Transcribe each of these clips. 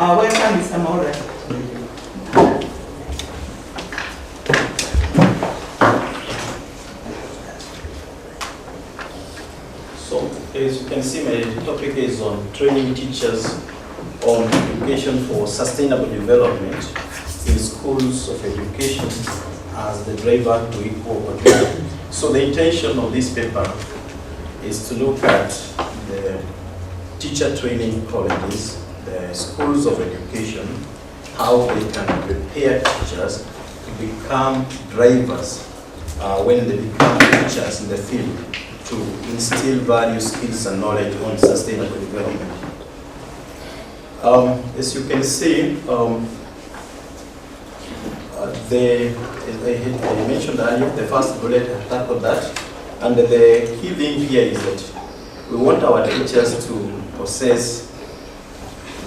Welcome, Mr. Mwaura. So, as you can see, my topic is on training teachers on education for sustainable development in schools of education as the driver to equal opportunity. So the intention of this paper is to look at the teacher training colleges, the schools of education, how they can prepare teachers to become drivers when they become teachers in the field, to instill various skills and knowledge on sustainable development. As you can see, as I mentioned earlier, the first bullet tackled that, and the key thing here is that we want our teachers to possess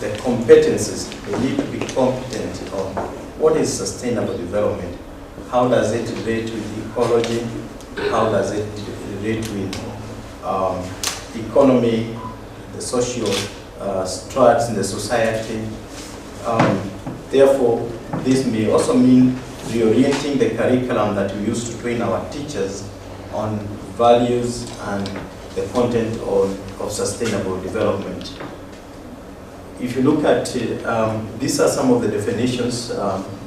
the competencies. They need to be competent on what is sustainable development, how does it relate with ecology, how does it relate with economy, the social strata in the society. Therefore, this may also mean reorienting the curriculum that we use to train our teachers on values and the content of sustainable development. If you look at, these are some of the definitions.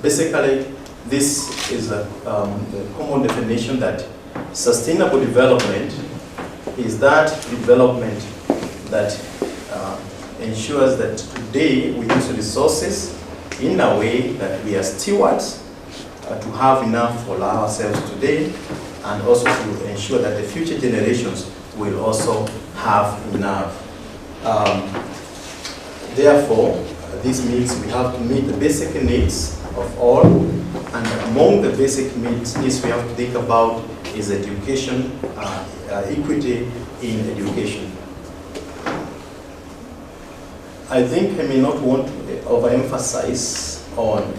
Basically, this is the common definition that sustainable development is that development that ensures that today we use resources in a way that we are stewards to have enough for ourselves today, and also to ensure that the future generations will also have enough. Therefore, this means we have to meet the basic needs of all, and among the basic needs we have to think about is education, equity in education. I think I may not want to overemphasize on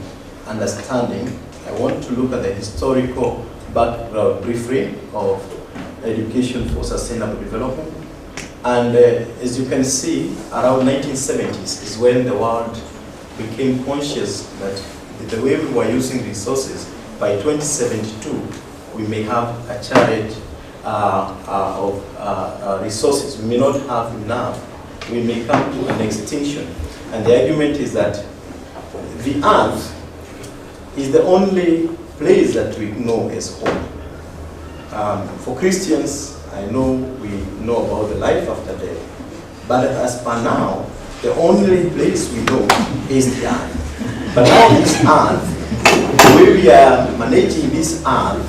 understanding. I want to look at the historical background briefly of education for sustainable development. And as you can see, around 1970s is when the world became conscious that the way we were using resources, by 2072, we may have a challenge of resources. We may not have enough. We may come to an extinction. And the argument is that the earth is the only place that we know as home. For Christians, I know we know about the life after death. But as per now, the only place we know is the earth. But now this earth, the way we are managing this earth,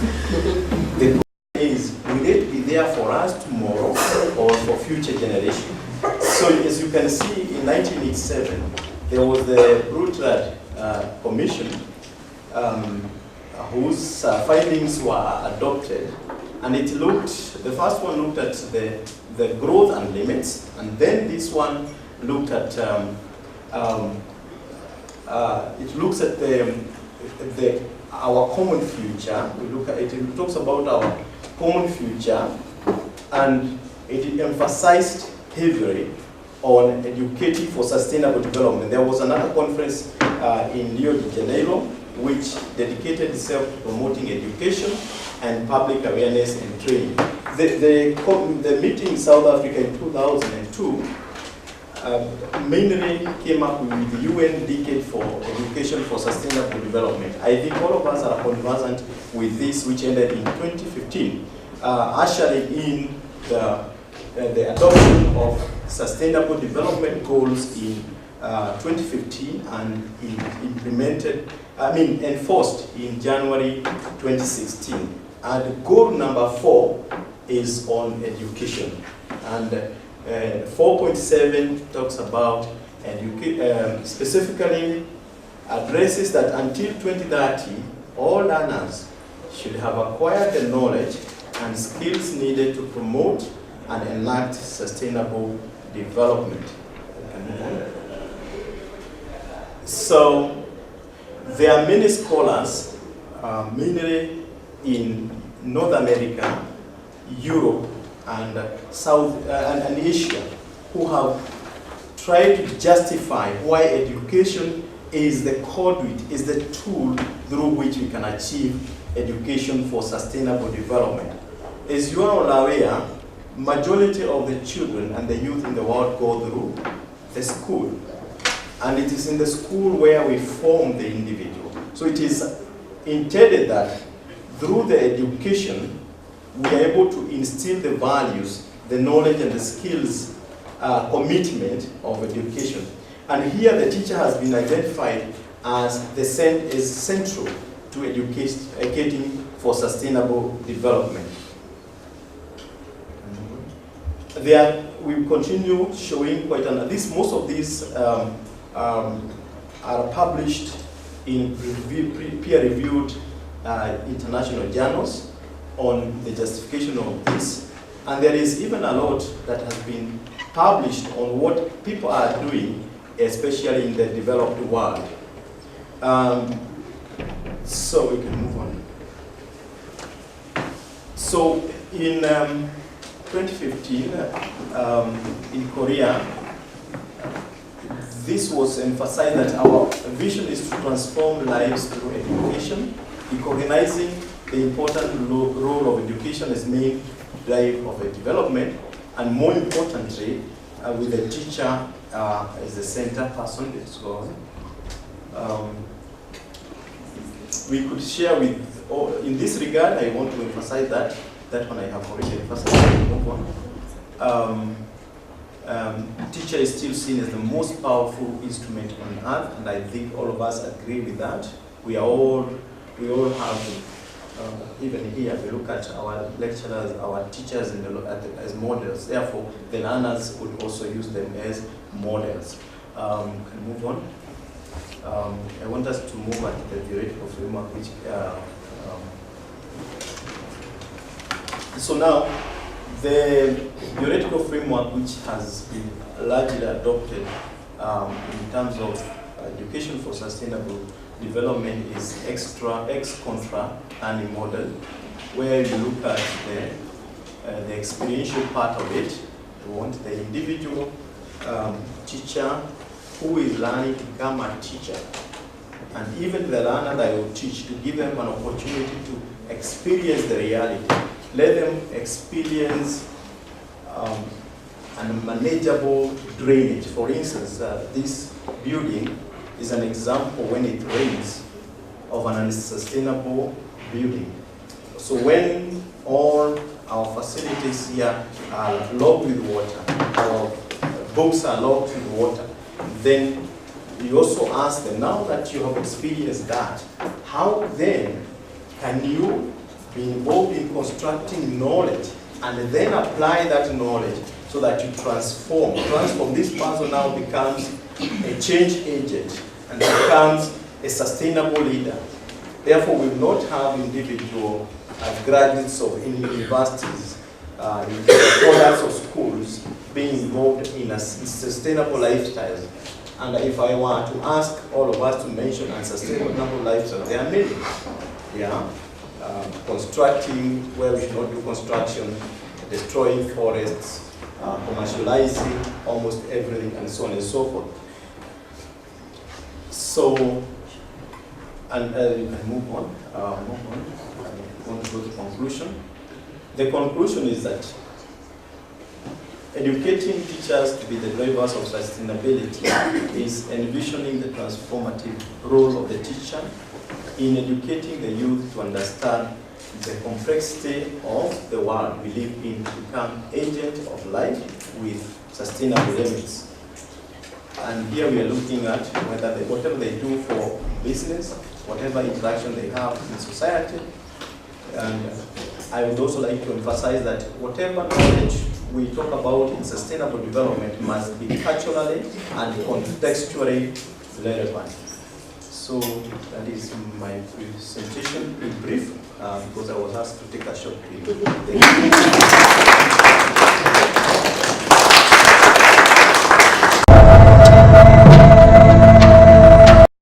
the question is, will it be there for us tomorrow or for future generations? So as you can see, in 1987, there was the Brundtland Commission whose findings were adopted, and it looked, the first one looked at the growth and limits, and then this one looked at, it looks at our common future. We look at it, it talks about our common future, and it emphasized heavily on educating for sustainable development. There was another conference in Rio de Janeiro which dedicated itself to promoting education and public awareness and training. The meeting in South Africa in 2002 mainly came up with the UN Decade for Education for Sustainable Development. I think all of us are conversant with this, which ended in 2015, ushering in the adoption of Sustainable Development Goals in 2015 and enforced in January 2016. And goal number 4 is on education. And 4.7 talks about specifically addresses that until 2030, all learners should have acquired the knowledge and skills needed to promote and enact sustainable development. So there are many scholars, mainly in North America, Europe, and South and Asia, who have try to justify why education is the conduit, is the tool through which we can achieve education for sustainable development. As you are all aware, majority of the children and the youth in the world go through the school. And it is in the school where we form the individual. So it is intended that through the education, we are able to instill the values, the knowledge and the skills, commitment of education. And here the teacher has been identified as central to educating for sustainable development. There, we continue showing quite most of these are published in peer-reviewed international journals on the justification of this. And there is even a lot that has been published on what people are doing, especially in the developed world. So we can move on. So in 2015, in Korea, this was emphasized that our vision is to transform lives through education, recognizing the important role of education as main drive of a development, and more importantly, with the teacher as the center person. Let's go on. We could share with, in this regard, I want to emphasize that one I have already emphasized. Move on. Teacher is still seen as the most powerful instrument on earth, and I think all of us agree with that. We all have, even here, we look at our lecturers, our teachers as models. Therefore, the learners would also use them as models. Can move on. I want us to move at the theoretical framework, which so now, the theoretical framework which has been largely adopted in terms of education for sustainable development is ex contra learning model, where you look at the experiential part of it. You want the individual teacher who is learning to become a teacher, and even the learner that will teach, to give them an opportunity to experience the reality. Let them experience and manageable drainage. For instance, this building is an example when it rains of an unsustainable building. So when all our facilities here are locked with water, our books are locked with water, then you also ask them, now that you have experienced that, how then can you be involved in constructing knowledge and then apply that knowledge so that you transform. This person now becomes a change agent and becomes a sustainable leader. Therefore, we will not have individual graduates of universities, products of schools being involved in a sustainable lifestyle. And if I were to ask all of us to mention unsustainable lifestyle, there are many. Yeah. Constructing where we should not do construction, destroying forests, commercializing almost everything, and so on and so forth. So, and you can move on. I want to go to conclusion. The conclusion is that educating teachers to be the drivers of sustainability is envisioning the transformative role of the teacher in educating the youth to understand the complexity of the world we live in, to become agent of life with sustainable limits. And here we are looking at whether whatever they do for business, whatever interaction they have in society. And I would also like to emphasize that whatever knowledge we talk about in sustainable development must be culturally and contextually relevant. So that is my presentation in brief, because I was asked to take a short break. Thank you.